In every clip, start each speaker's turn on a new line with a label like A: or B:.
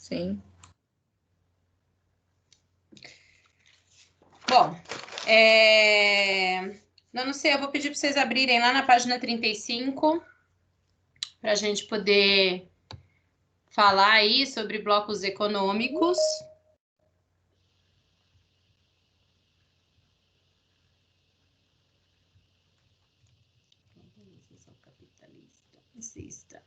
A: Sim.
B: Bom, não sei, eu vou pedir para vocês abrirem lá na página 35, para a gente poder falar aí sobre blocos econômicos. Capitalista, exista.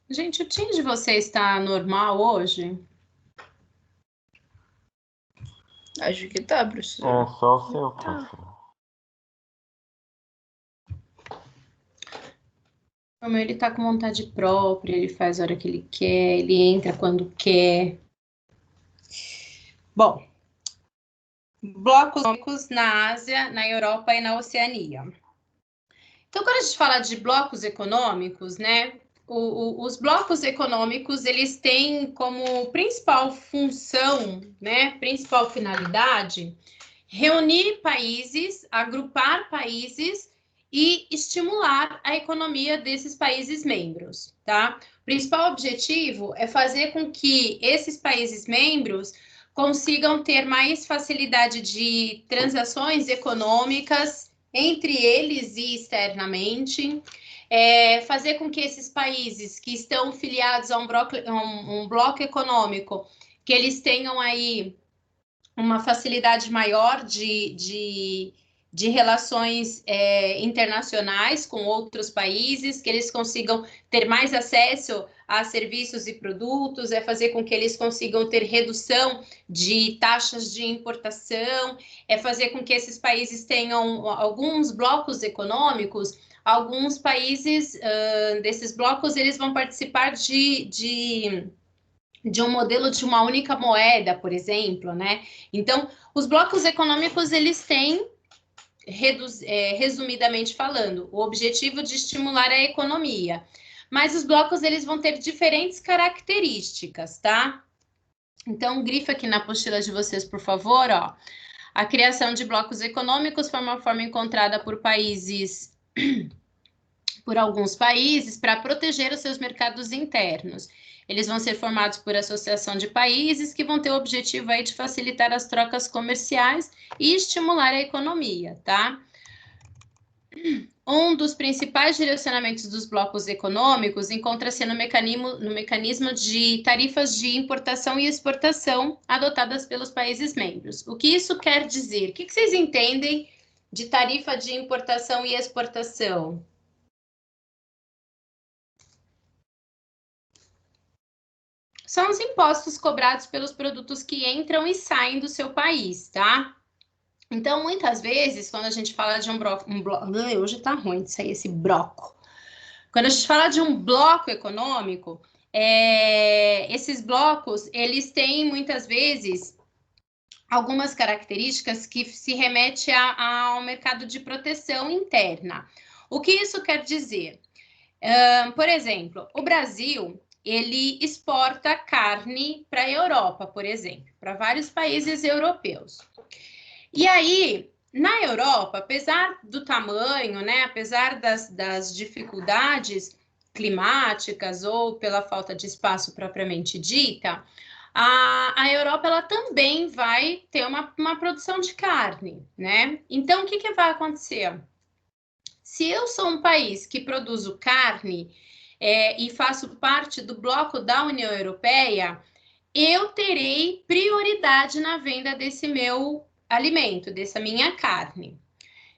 B: Gente, o time de vocês está normal hoje?
A: Acho que tá, professor.
C: É só o seu, professor.
B: Como ele tá com vontade própria, ele faz a hora que ele quer, ele entra quando quer. Bom, blocos econômicos na Ásia, na Europa e na Oceania. Então, quando a gente fala de blocos econômicos, né, os blocos econômicos, eles têm como principal função, né, principal finalidade, reunir países, agrupar países e estimular a economia desses países membros, tá? O principal objetivo é fazer com que esses países membros consigam ter mais facilidade de transações econômicas entre eles e externamente, fazer com que esses países que estão filiados a um bloco econômico, que eles tenham aí uma facilidade maior de relações internacionais com outros países, que eles consigam ter mais acesso a serviços e produtos, fazer com que eles consigam ter redução de taxas de importação, fazer com que esses países tenham alguns blocos econômicos, alguns países desses blocos, eles vão participar de um modelo de uma única moeda, por exemplo, né? Então, os blocos econômicos, eles têm, resumidamente falando, o objetivo de estimular a economia. Mas os blocos, eles vão ter diferentes características, tá? Então, grifa aqui na apostila de vocês, por favor, ó. A criação de blocos econômicos foi uma forma encontrada por alguns países para proteger os seus mercados internos. Eles vão ser formados por associação de países que vão ter o objetivo aí de facilitar as trocas comerciais e estimular a economia, tá? Um dos principais direcionamentos dos blocos econômicos encontra-se no mecanismo de tarifas de importação e exportação adotadas pelos países membros. O que isso quer dizer? O que vocês entendem de tarifa de importação e exportação? São os impostos cobrados pelos produtos que entram e saem do seu país, tá? Então, muitas vezes, quando a gente fala de um bloco... hoje tá ruim de sair esse bloco. Quando a gente fala de um bloco econômico, esses blocos, eles têm, muitas vezes, algumas características que se remete ao mercado de proteção interna. O que isso quer dizer? Por exemplo, o Brasil, ele exporta carne para a Europa, por exemplo, para vários países europeus. E aí, na Europa, apesar do tamanho, né, apesar das dificuldades climáticas ou pela falta de espaço propriamente dita, a Europa ela também vai ter uma produção de carne, né? Então, o que vai acontecer? Se eu sou um país que produzo carne e faço parte do bloco da União Europeia, eu terei prioridade na venda desse meu alimento, dessa minha carne.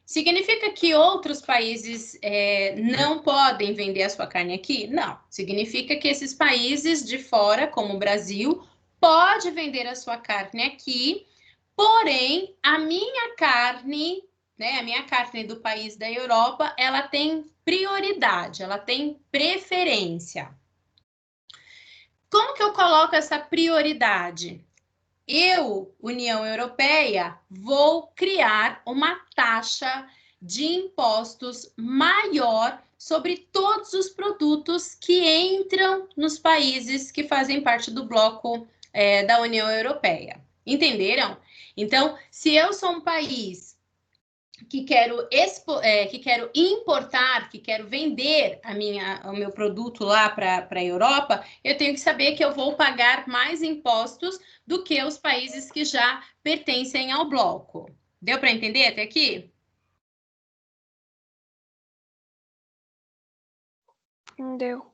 B: Significa que outros países não podem vender a sua carne aqui? Não. Significa que esses países de fora, como o Brasil, pode vender a sua carne aqui, porém, a minha carne, né, a minha carne do país da Europa, ela tem prioridade, ela tem preferência. Como que eu coloco essa prioridade? Eu, União Europeia, vou criar uma taxa de impostos maior sobre todos os produtos que entram nos países que fazem parte do bloco da União Europeia. Entenderam? Então, se eu sou um país que quero importar, que quero vender o meu produto lá para a Europa, eu tenho que saber que eu vou pagar mais impostos do que os países que já pertencem ao bloco. Deu para entender até aqui?
C: Deu.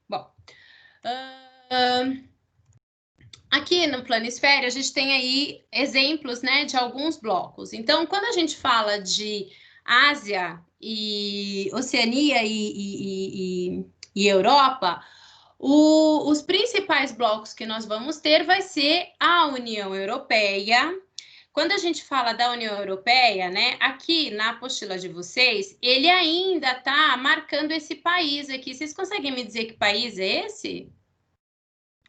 B: Bom, aqui no Planisfério, a gente tem aí exemplos, né, de alguns blocos. Então, quando a gente fala de Ásia e Oceania e Europa, os principais blocos que nós vamos ter vai ser a União Europeia. Quando a gente fala da União Europeia, né, aqui na apostila de vocês, ele ainda está marcando esse país aqui. Vocês conseguem me dizer que país é esse?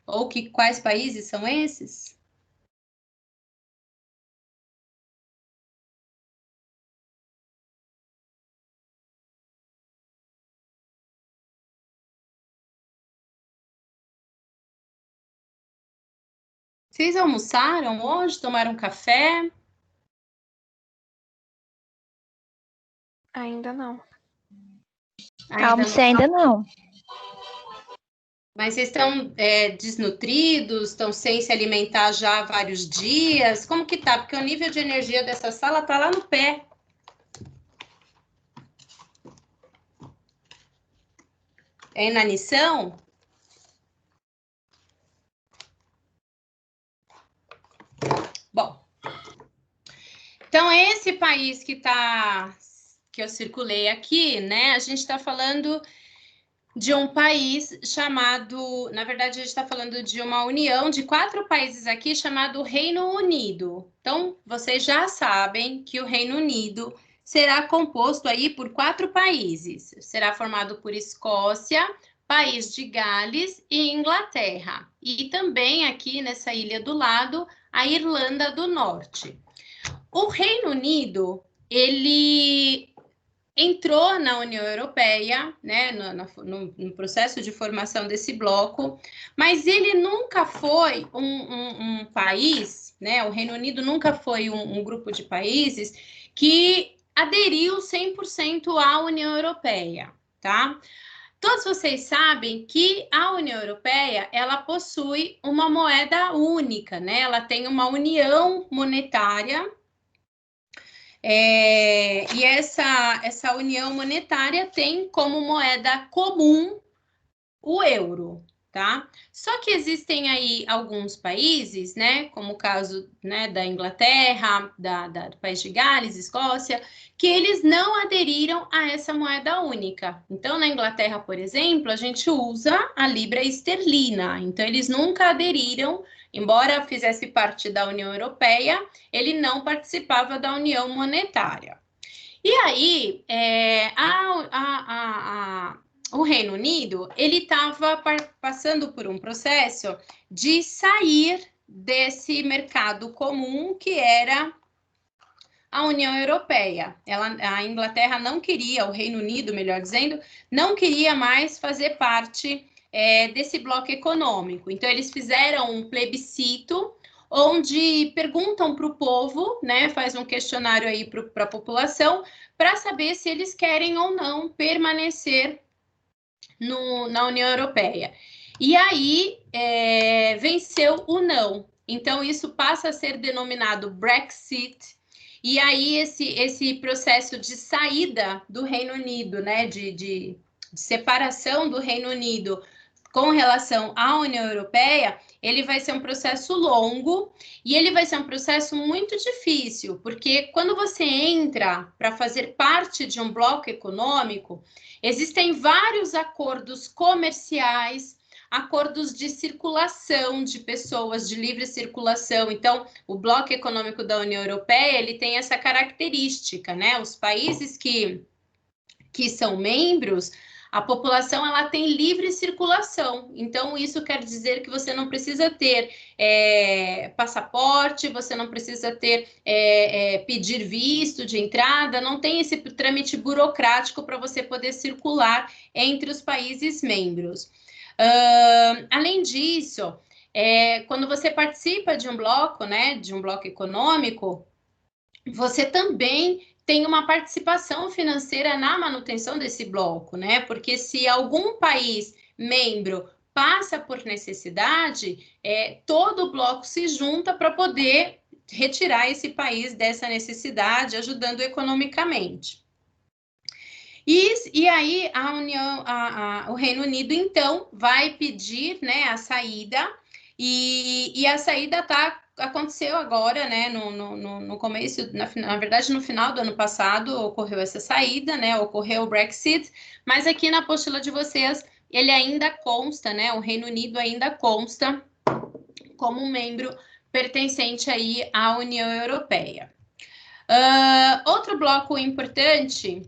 B: Ou quais países são esses? Vocês almoçaram hoje? Tomaram café?
C: Ainda não.
D: Almocei ainda não.
B: Mas vocês estão desnutridos, estão sem se alimentar já há vários dias? Como que tá? Porque o nível de energia dessa sala tá lá no pé. É inanição? Bom, então esse país que eu circulei aqui, né? A gente está falando de um país chamado, na verdade, a gente está falando de uma união de 4 países aqui chamado Reino Unido. Então, vocês já sabem que o Reino Unido será composto aí por 4 países. Será formado por Escócia, País de Gales e Inglaterra. E também aqui nessa ilha do lado, a Irlanda do Norte. O Reino Unido, ele entrou na União Europeia, né, no processo de formação desse bloco, mas ele nunca foi um país, né, o Reino Unido nunca foi um grupo de países que aderiu 100% à União Europeia, tá? Todos vocês sabem que a União Europeia, ela possui uma moeda única, né? Ela tem uma união monetária, e essa união monetária tem como moeda comum o euro, tá? Só que existem aí alguns países, né, como o caso, né, da Inglaterra, do País de Gales, Escócia, que eles não aderiram a essa moeda única. Então, na Inglaterra, por exemplo, a gente usa a libra esterlina. Então, eles nunca aderiram, embora fizesse parte da União Europeia, ele não participava da União Monetária. E aí, o Reino Unido, ele estava passando por um processo de sair desse mercado comum que era a União Europeia. A Inglaterra não queria, o Reino Unido, melhor dizendo, não queria mais fazer parte desse bloco econômico. Então, eles fizeram um plebiscito onde perguntam para o povo, né, faz um questionário aí para a população, para saber se eles querem ou não permanecer na União Europeia. E aí venceu o não. Então, isso passa a ser denominado Brexit. E aí, esse processo de saída do Reino Unido, né, de separação do Reino Unido, com relação à União Europeia, ele vai ser um processo longo e ele vai ser um processo muito difícil, porque quando você entra para fazer parte de um bloco econômico, existem vários acordos comerciais, acordos de circulação de pessoas, de livre circulação. Então, o bloco econômico da União Europeia, ele tem essa característica, né? Os países que são membros, a população ela tem livre circulação. Então, isso quer dizer que você não precisa ter passaporte, você não precisa ter pedir visto de entrada, não tem esse trâmite burocrático para você poder circular entre os países membros. Além disso, quando você participa de um bloco, né, de um bloco econômico, você também tem uma participação financeira na manutenção desse bloco, né? Porque se algum país membro passa por necessidade, todo o bloco se junta para poder retirar esse país dessa necessidade, ajudando economicamente. E aí o Reino Unido, então, vai pedir, né, a saída, e a saída aconteceu agora, né, no começo, na verdade, no final do ano passado, ocorreu essa saída, né, ocorreu o Brexit, mas aqui na apostila de vocês, ele ainda consta, né, o Reino Unido ainda consta como um membro pertencente aí à União Europeia. Outro bloco importante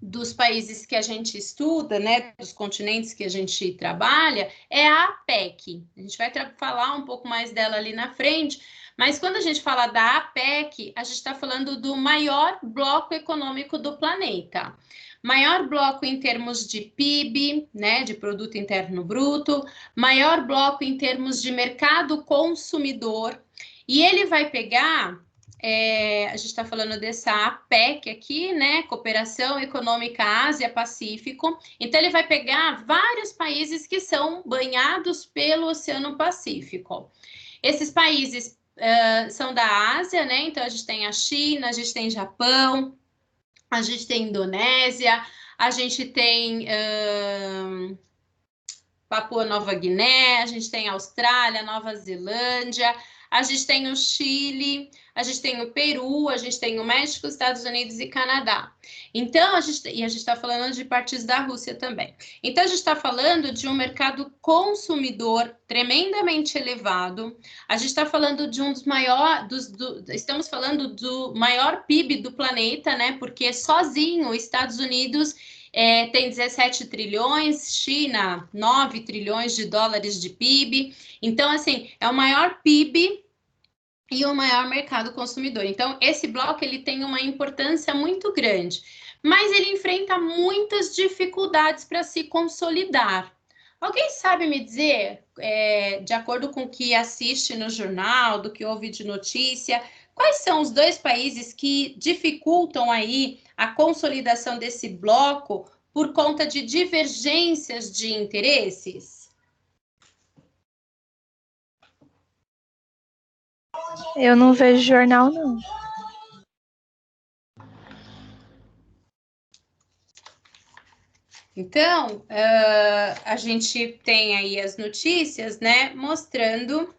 B: dos países que a gente estuda, né, dos continentes que a gente trabalha, é a APEC. A gente vai falar um pouco mais dela ali na frente, mas quando a gente fala da APEC, a gente está falando do maior bloco econômico do planeta. Maior bloco em termos de PIB, né, de Produto Interno Bruto, maior bloco em termos de mercado consumidor, e ele vai pegar... a gente está falando dessa APEC aqui, né? Cooperação Econômica Ásia-Pacífico. Então, ele vai pegar vários países que são banhados pelo Oceano Pacífico. Esses países são da Ásia, né? Então, a gente tem a China, a gente tem Japão, a gente tem Indonésia, a gente tem Papua Nova Guiné, a gente tem Austrália, Nova Zelândia, a gente tem o Chile, a gente tem o Peru, a gente tem o México, Estados Unidos e Canadá. Então, a gente está falando de partes da Rússia também. Então, a gente está falando de um mercado consumidor tremendamente elevado. A gente está falando de um dos maiores, estamos falando do maior PIB do planeta, né? Porque sozinho os Estados Unidos tem 17 trilhões, China, 9 trilhões de dólares de PIB. Então, assim, é o maior PIB e o maior mercado consumidor. Então, esse bloco ele tem uma importância muito grande, mas ele enfrenta muitas dificuldades para se consolidar. Alguém sabe me dizer, de acordo com o que assiste no jornal, do que ouve de notícia, quais são os dois países que dificultam aí a consolidação desse bloco por conta de divergências de interesses?
D: Eu não vejo jornal, não.
B: Então, a gente tem aí as notícias, né, mostrando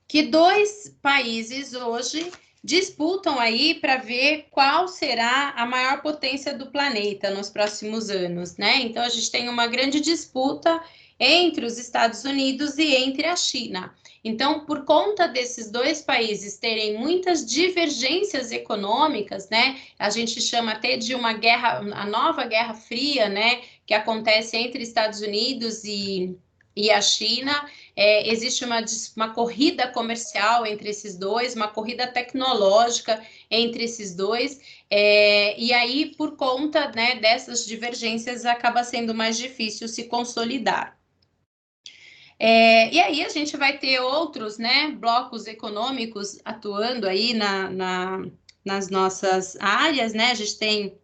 B: que dois países hoje disputam aí para ver qual será a maior potência do planeta nos próximos anos, né? Então, a gente tem uma grande disputa entre os Estados Unidos e entre a China. Então, por conta desses dois países terem muitas divergências econômicas, né? A gente chama até de uma guerra, a nova Guerra Fria, né? Que acontece entre Estados Unidos e a China. Existe uma corrida comercial entre esses dois, uma corrida tecnológica entre esses dois, e aí, por conta, né, dessas divergências, acaba sendo mais difícil se consolidar. E aí a gente vai ter outros, né, blocos econômicos atuando aí nas nossas áreas, né? A gente tem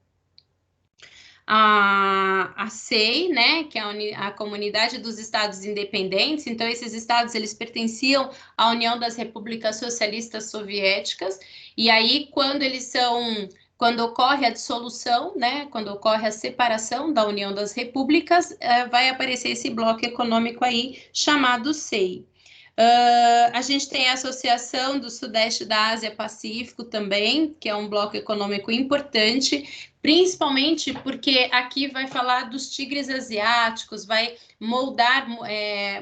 B: a CEI, né, que é a Comunidade dos Estados Independentes. Então, esses estados, eles pertenciam à União das Repúblicas Socialistas Soviéticas, e aí, quando eles são quando ocorre a dissolução, né, quando ocorre a separação da União das Repúblicas, vai aparecer esse bloco econômico aí chamado SEI. A gente tem a Associação do Sudeste da Ásia-Pacífico também, que é um bloco econômico importante, principalmente porque aqui vai falar dos tigres asiáticos, vai moldar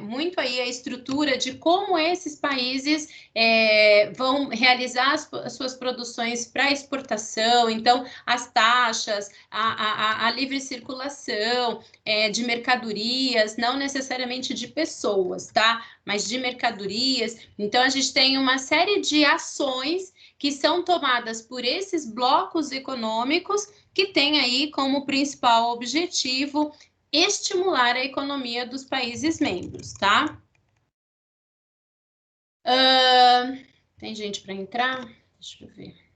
B: muito aí a estrutura de como esses países vão realizar as suas produções para exportação, então as taxas, a livre circulação de mercadorias, não necessariamente de pessoas, tá? Mas de mercadorias. Então a gente tem uma série de ações que são tomadas por esses blocos econômicos que têm aí como principal objetivo estimular a economia dos países membros, tá? Tem gente para entrar? Deixa eu ver.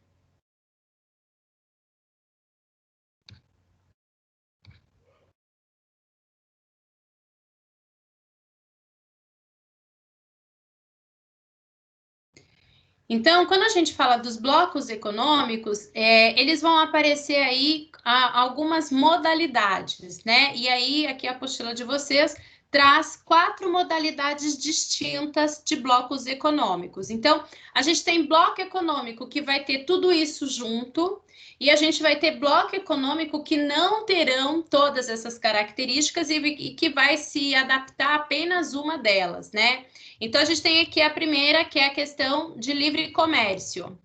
B: Então, quando a gente fala dos blocos econômicos, eles vão aparecer aí algumas modalidades, né? E aí, aqui a apostila de vocês traz 4 modalidades distintas de blocos econômicos. Então, a gente tem bloco econômico que vai ter tudo isso junto, e a gente vai ter bloco econômico que não terão todas essas características e que vai se adaptar a apenas uma delas, né? Então, a gente tem aqui a primeira, que é a questão de livre comércio.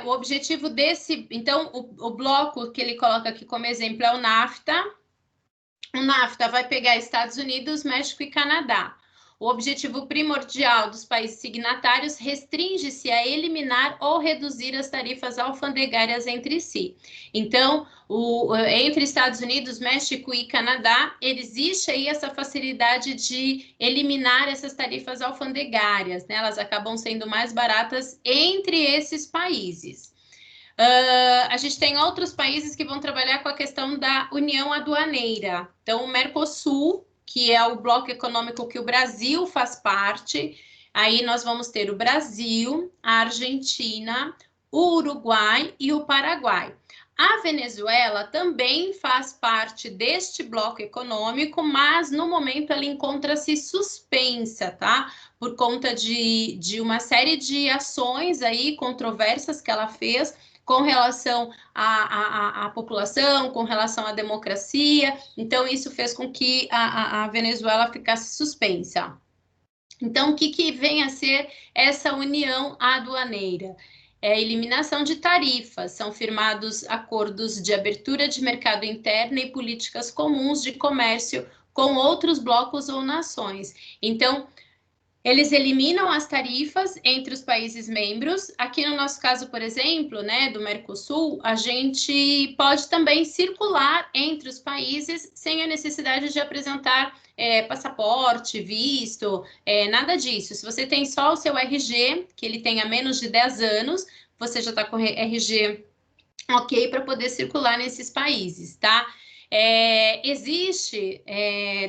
B: O objetivo desse... Então, o bloco que ele coloca aqui como exemplo é o NAFTA. O NAFTA vai pegar Estados Unidos, México e Canadá. O objetivo primordial dos países signatários restringe-se a eliminar ou reduzir as tarifas alfandegárias entre si. Então, entre Estados Unidos, México e Canadá, existe aí essa facilidade de eliminar essas tarifas alfandegárias, né? Elas acabam sendo mais baratas entre esses países. A gente tem outros países que vão trabalhar com a questão da união aduaneira. Então, o Mercosul, que é o bloco econômico que o Brasil faz parte, aí nós vamos ter o Brasil, a Argentina, o Uruguai e o Paraguai. A Venezuela também faz parte deste bloco econômico, mas no momento ela encontra-se suspensa, tá? Por conta de uma série de ações aí controversas que ela fez com relação à população, com relação à democracia. Então, isso fez com que a Venezuela ficasse suspensa. Então, o que vem a ser essa união aduaneira? É a eliminação de tarifas, são firmados acordos de abertura de mercado interno e políticas comuns de comércio com outros blocos ou nações. Então, eles eliminam as tarifas entre os países membros. Aqui no nosso caso, por exemplo, né, do Mercosul, a gente pode também circular entre os países sem a necessidade de apresentar passaporte, visto, nada disso. Se você tem só o seu RG, que ele tenha menos de 10 anos, você já está com RG ok para poder circular nesses países, tá? Existe,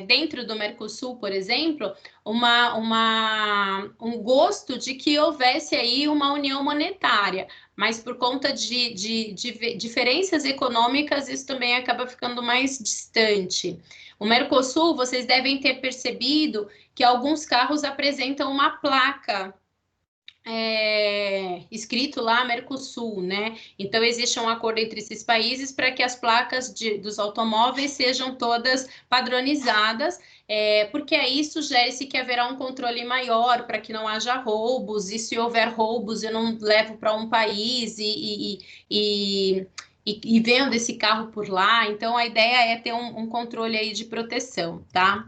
B: dentro do Mercosul, por exemplo, um gosto de que houvesse aí uma união monetária, mas por conta de diferenças econômicas, isso também acaba ficando mais distante. O Mercosul, vocês devem ter percebido que alguns carros apresentam uma placa escrito lá Mercosul, né? Então, existe um acordo entre esses países para que as placas dos automóveis sejam todas padronizadas, porque aí sugere-se que haverá um controle maior para que não haja roubos, e se houver roubos, eu não levo para um país e vendo esse carro por lá. Então, a ideia é ter um controle aí de proteção, tá?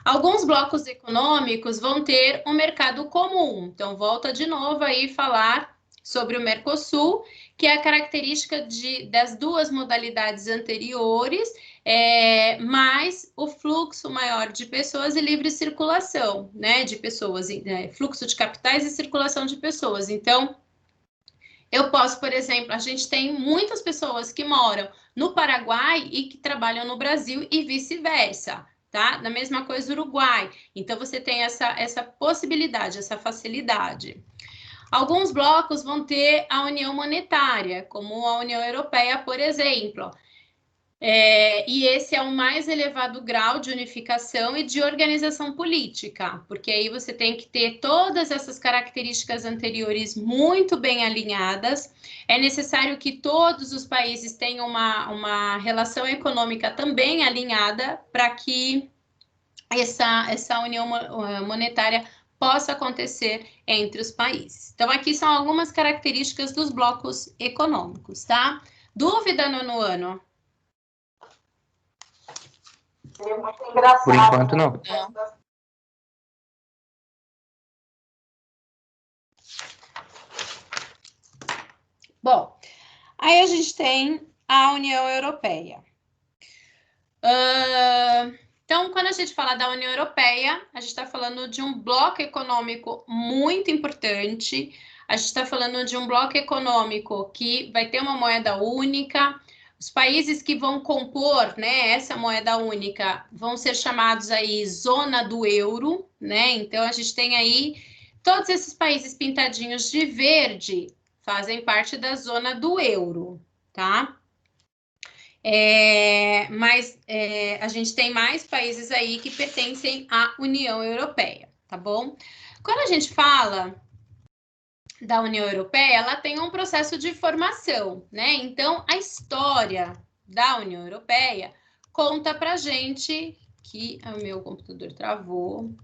B: Alguns blocos econômicos vão ter um mercado comum. Então, volta de novo aí falar sobre o Mercosul, que é a característica das duas modalidades anteriores, mais o fluxo maior de pessoas e livre circulação, né, de pessoas, fluxo de capitais e circulação de pessoas. Então, eu posso, por exemplo, a gente tem muitas pessoas que moram no Paraguai e que trabalham no Brasil e vice-versa. Tá? Da mesma coisa, Uruguai. Então, você tem essa possibilidade, essa facilidade. Alguns blocos vão ter a união monetária, como a União Europeia, por exemplo. E esse é o mais elevado grau de unificação e de organização política, porque aí você tem que ter todas essas características anteriores muito bem alinhadas. É necessário que todos os países tenham uma relação econômica também alinhada para que essa união monetária possa acontecer entre os países. Então, aqui são algumas características dos blocos econômicos, tá? Dúvida, nono ano?
C: Por enquanto, não.
B: Bom, aí a gente tem a União Europeia. Então, quando a gente fala da União Europeia, a gente está falando de um bloco econômico muito importante. A gente está falando de um bloco econômico que vai ter uma moeda única. Os países que vão compor, né, essa moeda única vão ser chamados aí zona do euro, né? Então, a gente tem aí todos esses países pintadinhos de verde fazem parte da zona do euro, tá? Mas a gente tem mais países aí que pertencem à União Europeia, tá bom? Quando a gente fala da União Europeia, ela tem um processo de formação, né? Então, a história da União Europeia conta pra gente que... o meu computador travou.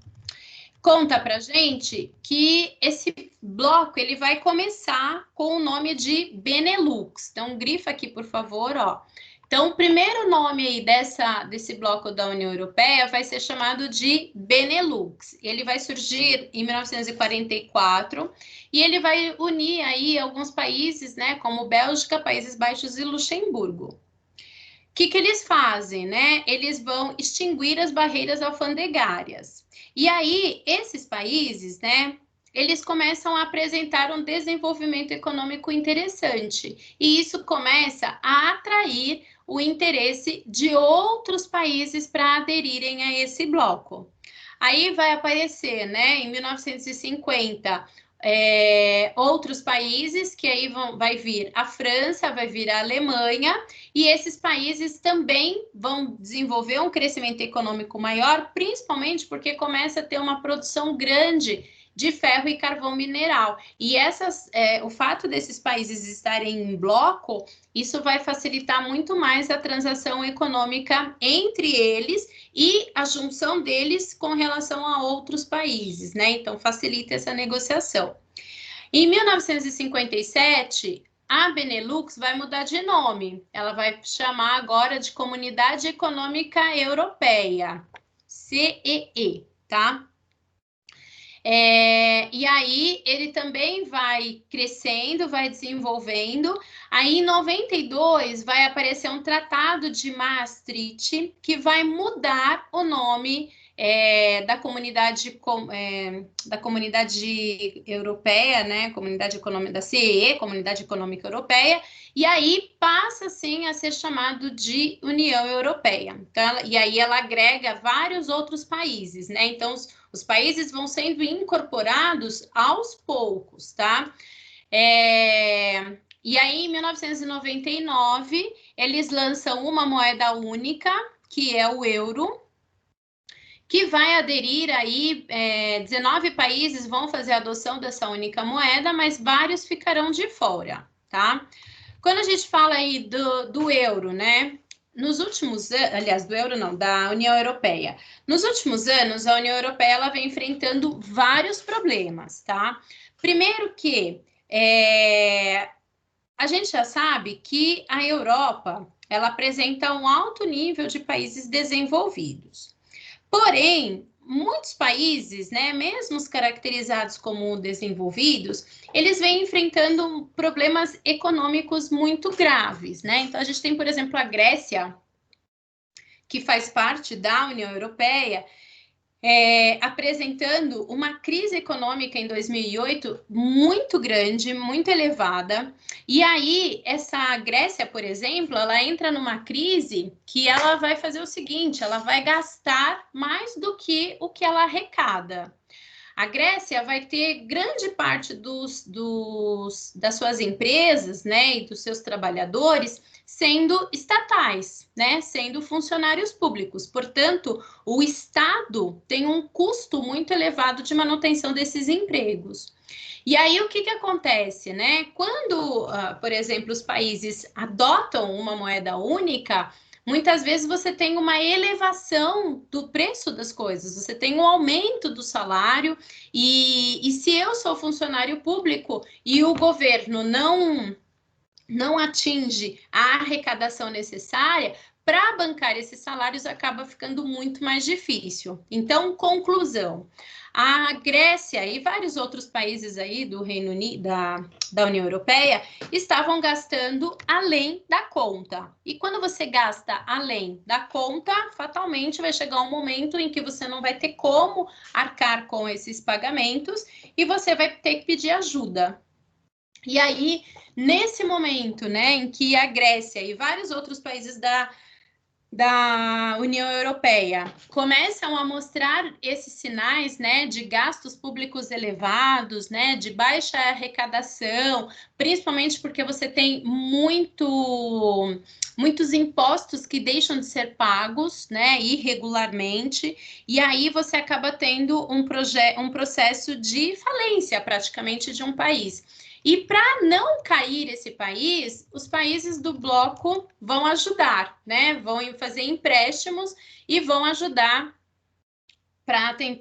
B: Conta pra gente que esse bloco, ele vai começar com o nome de Benelux. Então, grifa aqui, por favor, ó. Então, o primeiro nome aí desse bloco da União Europeia vai ser chamado de Benelux. Ele vai surgir em 1944 e ele vai unir aí alguns países, né, como Bélgica, Países Baixos e Luxemburgo. O que eles fazem, né? Eles vão extinguir as barreiras alfandegárias. E aí, esses países, né, eles começam a apresentar um desenvolvimento econômico interessante. E isso começa a atrair o interesse de outros países para aderirem a esse bloco. Aí vai aparecer, né, em 1950, outros países, que aí vai vir a França, vai vir a Alemanha, e esses países também vão desenvolver um crescimento econômico maior, principalmente porque começa a ter uma produção grande de ferro e carvão mineral. E o fato desses países estarem em bloco, isso vai facilitar muito mais a transação econômica entre eles e a junção deles com relação a outros países, né? Então, facilita essa negociação. Em 1957, a Benelux vai mudar de nome. Ela vai chamar agora de Comunidade Econômica Europeia, CEE, tá? E aí, ele também vai crescendo, vai desenvolvendo. Aí, em 92, vai aparecer um Tratado de Maastricht, que vai mudar o nome da comunidade europeia, né? Comunidade econômica da CEE, Comunidade Econômica Europeia, e aí passa, sim, a ser chamado de União Europeia. Então, e aí ela agrega vários outros países, né? Então, os países vão sendo incorporados aos poucos, tá? E aí, em 1999, eles lançam uma moeda única, que é o euro, que vai aderir aí, 19 países vão fazer a adoção dessa única moeda, mas vários ficarão de fora, tá? Quando a gente fala aí do euro, né? Nos últimos anos, aliás, do euro não, da União Europeia. Nos últimos anos, a União Europeia ela vem enfrentando vários problemas, tá? Primeiro que a gente já sabe que a Europa ela apresenta um alto nível de países desenvolvidos. Porém, muitos países, né, mesmo os caracterizados como desenvolvidos, eles vêm enfrentando problemas econômicos muito graves, né? Então, a gente tem, por exemplo, a Grécia, que faz parte da União Europeia, apresentando uma crise econômica em 2008 muito grande, muito elevada. E aí, essa Grécia, por exemplo, ela entra numa crise que ela vai fazer o seguinte, ela vai gastar mais do que o que ela arrecada. A Grécia vai ter grande parte das suas empresas, né, e dos seus trabalhadores sendo estatais, né, sendo funcionários públicos. Portanto, o Estado tem um custo muito elevado de manutenção desses empregos. E aí, o que acontece, né? Quando, por exemplo, os países adotam uma moeda única, muitas vezes você tem uma elevação do preço das coisas, você tem um aumento do salário, e se eu sou funcionário público e o governo não atinge a arrecadação necessária, para bancar esses salários acaba ficando muito mais difícil. Então, conclusão, a Grécia e vários outros países aí do Reino Unido, da União Europeia, estavam gastando além da conta. E quando você gasta além da conta, fatalmente vai chegar um momento em que você não vai ter como arcar com esses pagamentos e você vai ter que pedir ajuda. E aí, nesse momento, né, em que a Grécia e vários outros países da União Europeia começam a mostrar esses sinais, né, de gastos públicos elevados, né, de baixa arrecadação, principalmente porque você tem muitos impostos que deixam de ser pagos, né, irregularmente, e aí você acaba tendo um processo de falência, praticamente, de um país. E para não cair esse país, os países do bloco vão ajudar, né? Vão fazer empréstimos e vão ajudar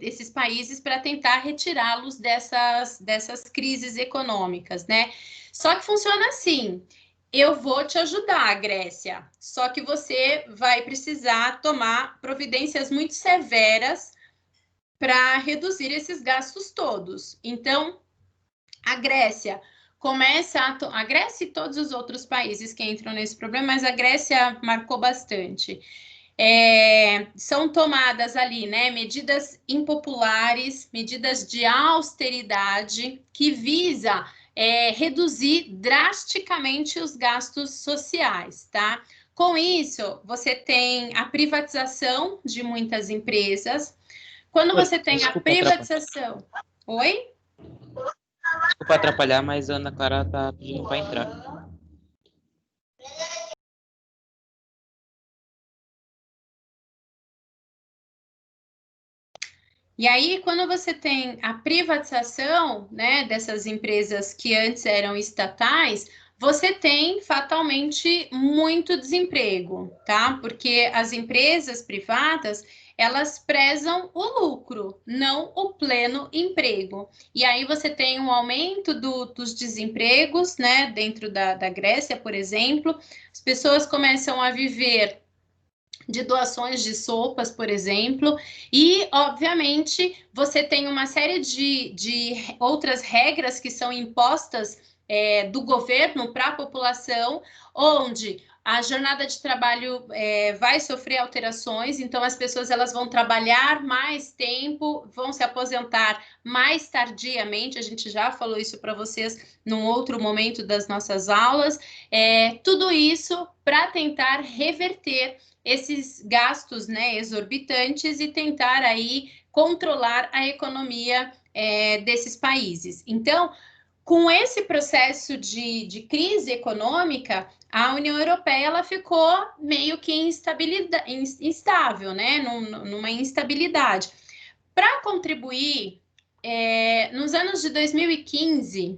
B: esses países para tentar retirá-los dessas crises econômicas, né? Só que funciona assim: eu vou te ajudar, Grécia, só que você vai precisar tomar providências muito severas para reduzir esses gastos todos. Então, a Grécia a Grécia e todos os outros países que entram nesse problema, mas a Grécia marcou bastante. São tomadas ali, né, medidas impopulares, medidas de austeridade que visa reduzir drasticamente os gastos sociais, tá? Com isso, você tem a privatização de muitas empresas. Quando você tem a privatização... Oi?
C: Desculpa atrapalhar, mas a Ana Clara tá pedindo para entrar.
B: E aí, quando você tem a privatização, né, dessas empresas que antes eram estatais, você tem fatalmente muito desemprego, tá? Porque as empresas privadas, elas prezam o lucro, não o pleno emprego. E aí você tem um aumento dos desempregos, né, dentro da Grécia, por exemplo. As pessoas começam a viver de doações de sopas, por exemplo, e, obviamente, você tem uma série de outras regras que são impostas do governo para a população, onde a jornada de trabalho vai sofrer alterações, então as pessoas elas vão trabalhar mais tempo, vão se aposentar mais tardiamente, a gente já falou isso para vocês num outro momento das nossas aulas, tudo isso para tentar reverter esses gastos, né, exorbitantes e tentar aí controlar a economia desses países. Então, com esse processo de crise econômica, a União Europeia ela ficou meio que instável, né, numa instabilidade. Para contribuir, nos anos de 2015,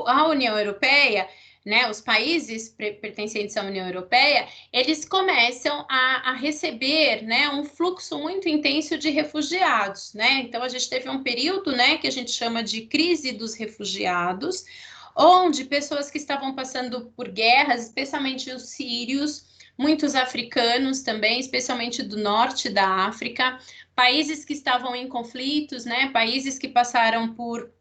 B: a União Europeia, né, os países pertencentes à União Europeia, eles começam a receber, né, um fluxo muito intenso de refugiados, né? Então, a gente teve um período, né, que a gente chama de crise dos refugiados, onde pessoas que estavam passando por guerras, especialmente os sírios, muitos africanos também, especialmente do norte da África, países que estavam em conflitos, né, países que passaram por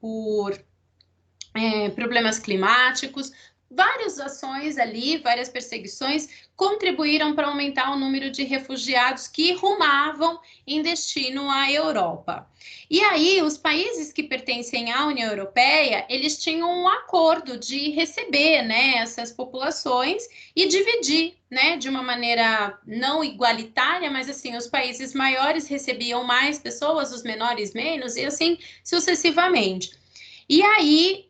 B: problemas climáticos, várias ações ali, várias perseguições, contribuíram para aumentar o número de refugiados que rumavam em destino à Europa. E aí, os países que pertencem à União Europeia, eles tinham um acordo de receber, né, essas populações e dividir, né, de uma maneira não igualitária, mas assim, os países maiores recebiam mais pessoas, os menores menos, e assim sucessivamente. E aí,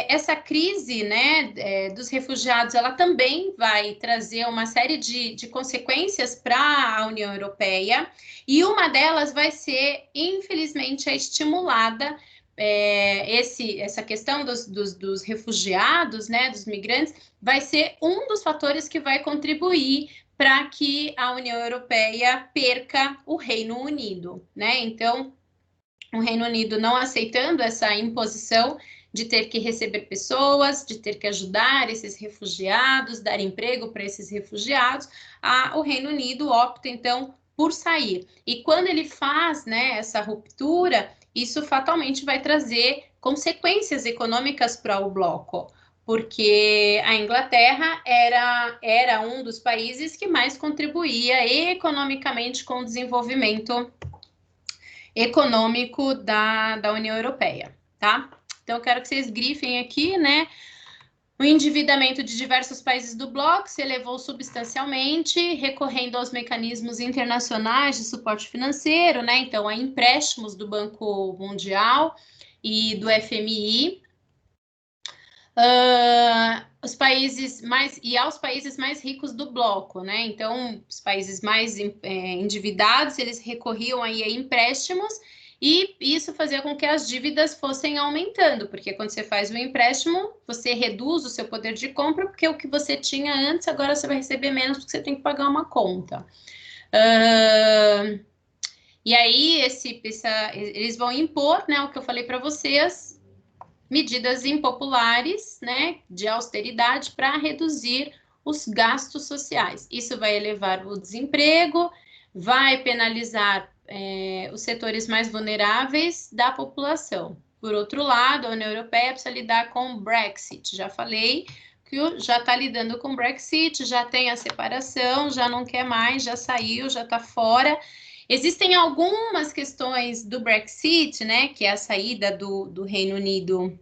B: essa crise, né, dos refugiados, ela também vai trazer uma série de consequências para a União Europeia, e uma delas vai ser, infelizmente, estimulada, essa questão dos refugiados, né, dos migrantes, vai ser um dos fatores que vai contribuir para que a União Europeia perca o Reino Unido, né? Então, o Reino Unido não aceitando essa imposição de ter que receber pessoas, de ter que ajudar esses refugiados, dar emprego para esses refugiados, o Reino Unido opta, então, por sair. E quando ele faz, né, essa ruptura, isso fatalmente vai trazer consequências econômicas para o bloco, porque a Inglaterra era um dos países que mais contribuía economicamente com o desenvolvimento econômico da União Europeia, tá? Então, eu quero que vocês grifem aqui, né? O endividamento de diversos países do bloco se elevou substancialmente, recorrendo aos mecanismos internacionais de suporte financeiro, né? Então, a empréstimos do Banco Mundial e do FMI, os países mais e aos países mais ricos do bloco, né? Então, os países mais endividados, eles recorriam aí a empréstimos e isso fazia com que as dívidas fossem aumentando, porque quando você faz um empréstimo, você reduz o seu poder de compra, porque o que você tinha antes, agora você vai receber menos, porque você tem que pagar uma conta. E aí, eles vão impor, né, o que eu falei para vocês, medidas impopulares, né, de austeridade para reduzir os gastos sociais. Isso vai elevar o desemprego, vai penalizar os setores mais vulneráveis da população. Por outro lado, a União Europeia precisa lidar com o Brexit. Já falei que já está lidando com o Brexit, já tem a separação, já não quer mais, já saiu, já está fora. Existem algumas questões do Brexit, né, que é a saída do Reino Unido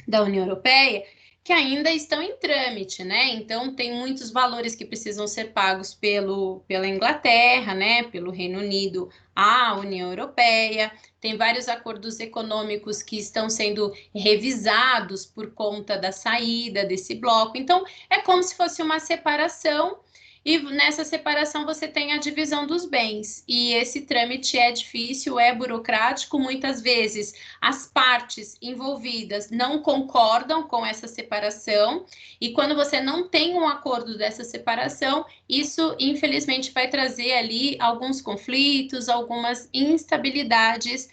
B: da União Europeia, que ainda estão em trâmite, né? Então, tem muitos valores que precisam ser pagos pela Inglaterra, né? Pelo Reino Unido à União Europeia. Tem vários acordos econômicos que estão sendo revisados por conta da saída desse bloco. Então, é como se fosse uma separação. E nessa separação você tem a divisão dos bens. E esse trâmite é difícil, é burocrático, muitas vezes as partes envolvidas não concordam com essa separação, e quando você não tem um acordo dessa separação, isso infelizmente vai trazer ali alguns conflitos, algumas instabilidades,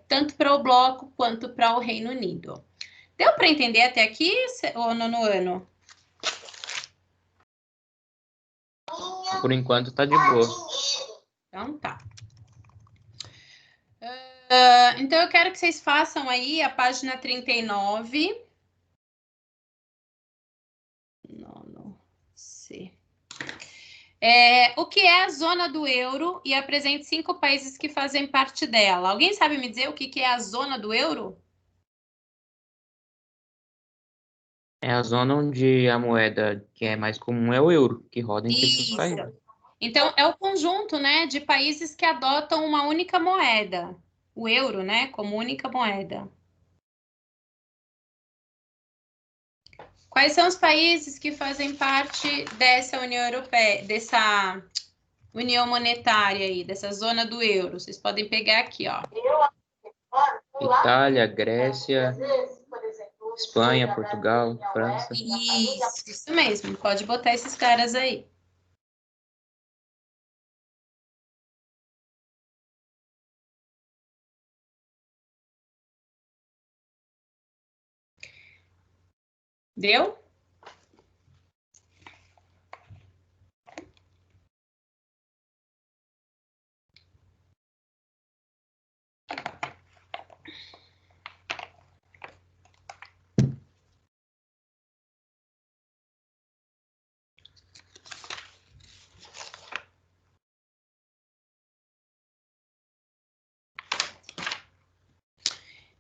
B: tanto para o bloco quanto para o Reino Unido. Deu para entender até aqui, ô nono ano?
C: Por enquanto tá de boa.
B: Então tá. Então eu quero que vocês façam aí a página 39. Nono C. O que é a zona do euro e apresente 5 países que fazem parte dela. Alguém sabe me dizer o que é a zona do euro?
C: É a zona onde a moeda que é mais comum é o euro, que roda entre esses
B: Isso.
C: países.
B: Então, é o conjunto, né, de países que adotam uma única moeda, o euro, né, como única moeda. Quais são os países que fazem parte dessa União Europeia, dessa União Monetária aí, dessa zona do euro? Vocês podem pegar aqui, ó.
C: Itália, Grécia, Espanha, Portugal, França.
B: Isso mesmo. Pode botar esses caras aí. Deu?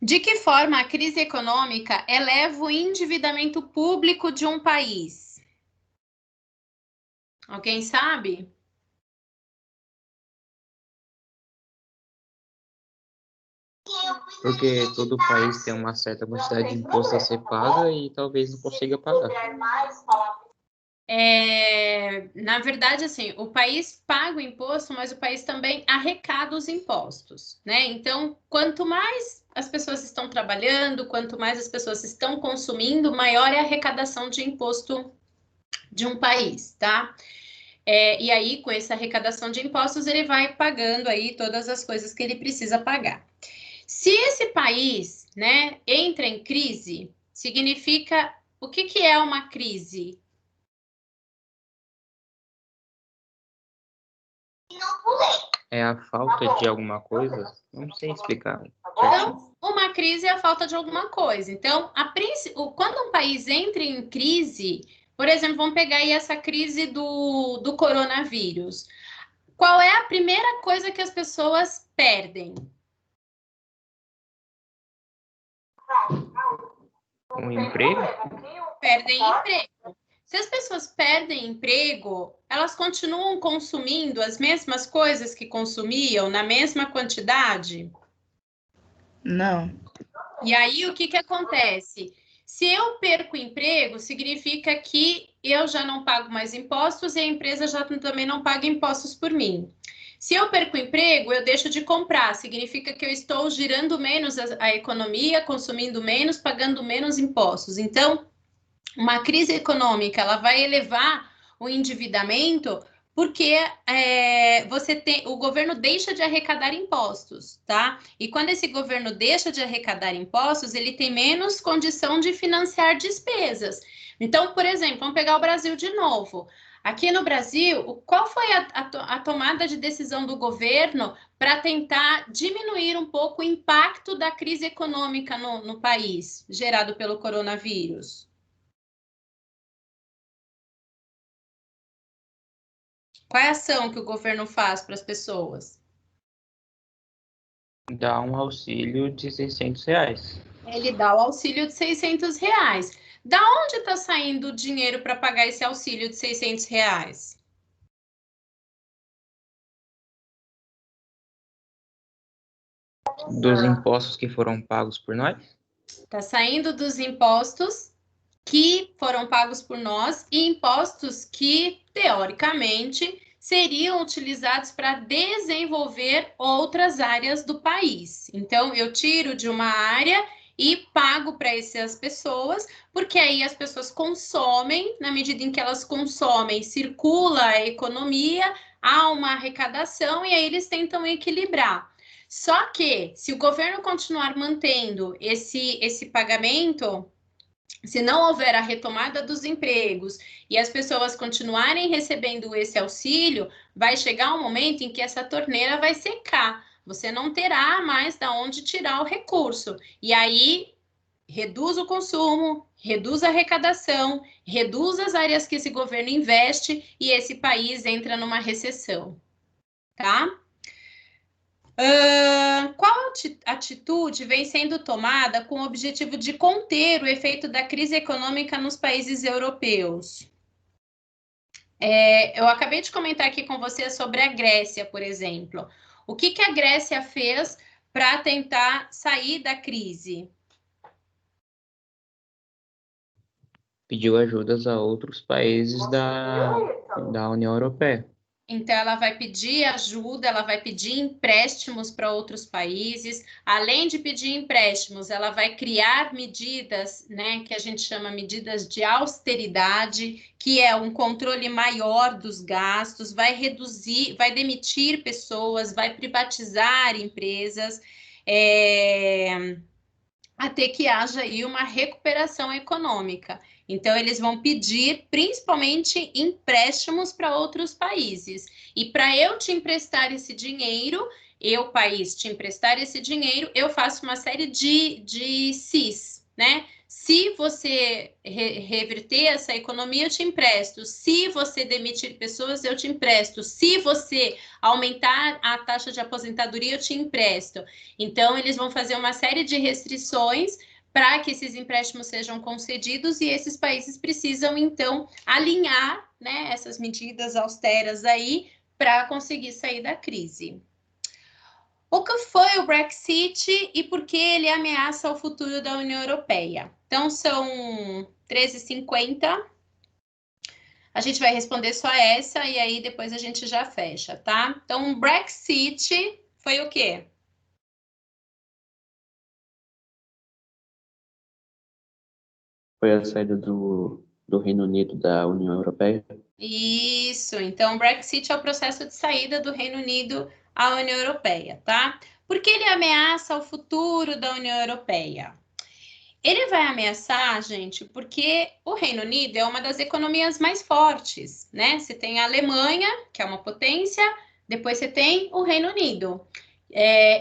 B: De que forma a crise econômica eleva o endividamento público de um país? Alguém sabe?
C: Porque todo país tem uma certa quantidade de imposto a ser paga e talvez não consiga pagar.
B: Na verdade, assim, o país paga o imposto, mas o país também arrecada os impostos, né? Então, quanto mais as pessoas estão trabalhando, quanto mais as pessoas estão consumindo, maior é a arrecadação de imposto de um país, tá? E aí, com essa arrecadação de impostos, ele vai pagando aí todas as coisas que ele precisa pagar. Se esse país, né, entra em crise, significa... O que é uma crise?
C: É a falta de alguma coisa? Não sei explicar.
B: Então, uma crise é a falta de alguma coisa. Então, quando um país entra em crise, por exemplo, vamos pegar aí essa crise do coronavírus. Qual é a primeira coisa que as pessoas perdem?
C: Um emprego?
B: Perdem emprego. Se as pessoas perdem emprego, elas continuam consumindo as mesmas coisas que consumiam na mesma quantidade?
A: Não.
B: E aí, o que acontece? Se eu perco o emprego, significa que eu já não pago mais impostos e a empresa já também não paga impostos por mim. Se eu perco o emprego, eu deixo de comprar, significa que eu estou girando menos a economia, consumindo menos, pagando menos impostos. Então, uma crise econômica, ela vai elevar o endividamento porque o governo deixa de arrecadar impostos, tá? E quando esse governo deixa de arrecadar impostos, ele tem menos condição de financiar despesas. Então, por exemplo, vamos pegar o Brasil de novo. Aqui no Brasil, qual foi a tomada de decisão do governo para tentar diminuir um pouco o impacto da crise econômica no país, gerado pelo coronavírus? Qual é a ação que o governo faz para as pessoas?
C: Dá um auxílio de R$ 600.
B: Ele dá o auxílio de R$ 600. Da onde está saindo o dinheiro para pagar esse auxílio de R$ 600?
C: Dos impostos que foram pagos por nós?
B: Está saindo dos impostos que foram pagos por nós e impostos que, teoricamente, seriam utilizados para desenvolver outras áreas do país. Então, eu tiro de uma área e pago para essas pessoas, porque aí as pessoas consomem, na medida em que elas consomem, circula a economia, há uma arrecadação e aí eles tentam equilibrar. Só que, se o governo continuar mantendo esse pagamento, se não houver a retomada dos empregos e as pessoas continuarem recebendo esse auxílio, vai chegar um momento em que essa torneira vai secar. Você não terá mais de onde tirar o recurso. E aí, reduz o consumo, reduz a arrecadação, reduz as áreas que esse governo investe e esse país entra numa recessão, tá? Qual atitude vem sendo tomada com o objetivo de conter o efeito da crise econômica nos países europeus? Eu acabei de comentar aqui com você sobre a Grécia, por exemplo. O que a Grécia fez para tentar sair da crise?
C: Pediu ajudas a outros países da União Europeia.
B: Então, ela vai pedir ajuda, ela vai pedir empréstimos para outros países. Além de pedir empréstimos, ela vai criar medidas, né, que a gente chama medidas de austeridade, que é um controle maior dos gastos, vai reduzir, vai demitir pessoas, vai privatizar empresas, até que haja aí uma recuperação econômica. Então, eles vão pedir, principalmente, empréstimos para outros países. E para eu te emprestar esse dinheiro, país, te emprestar esse dinheiro, eu faço uma série de CIS, né? Se você reverter essa economia, eu te empresto. Se você demitir pessoas, eu te empresto. Se você aumentar a taxa de aposentadoria, eu te empresto. Então, eles vão fazer uma série de restrições para que esses empréstimos sejam concedidos, e esses países precisam, então, alinhar, né, essas medidas austeras aí para conseguir sair da crise. O que foi o Brexit e por que ele ameaça o futuro da União Europeia? Então, são 13h50. A gente vai responder só essa e aí depois a gente já fecha, tá? Então, o Brexit foi o quê?
E: Foi a saída do Reino Unido da União Europeia.
B: Isso, então o Brexit é o processo de saída do Reino Unido à União Europeia, tá? Por que ele ameaça o futuro da União Europeia? Ele vai ameaçar, gente, porque o Reino Unido é uma das economias mais fortes, né? Você tem a Alemanha, que é uma potência, depois você tem o Reino Unido.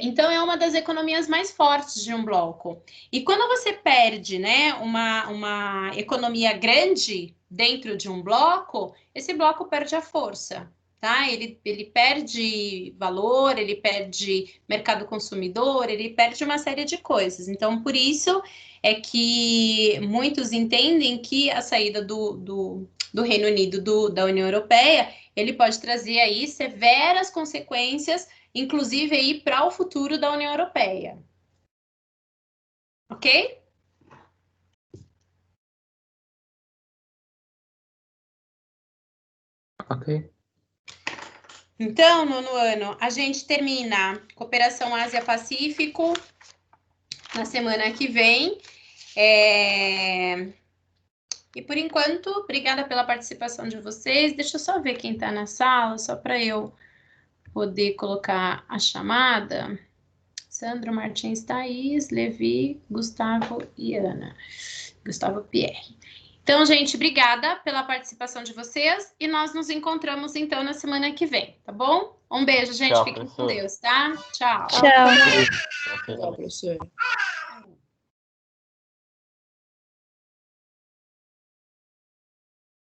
B: Então, é uma das economias mais fortes de um bloco. E quando você perde, né, uma economia grande dentro de um bloco, esse bloco perde a força, tá? Ele perde valor, ele perde mercado consumidor, ele perde uma série de coisas. Então, por isso é que muitos entendem que a saída do Reino Unido da União Europeia, ele pode trazer aí severas consequências, inclusive aí para o futuro da União Europeia. Ok?
C: Ok.
B: Então, nono ano, a gente termina Cooperação Ásia-Pacífico na semana que vem. E por enquanto, obrigada pela participação de vocês. Deixa eu só ver quem está na sala, só para eu poder colocar a chamada. Sandro, Martins, Thaís, Levi, Gustavo e Ana. Gustavo Pierre. Então, gente, obrigada pela participação de vocês e nós nos encontramos, então, na semana que vem, tá bom? Um beijo, gente.
F: Tchau,
B: Fiquem com
F: professor.
B: Deus, tá? Tchau.
D: Tchau.
A: Tchau, professor.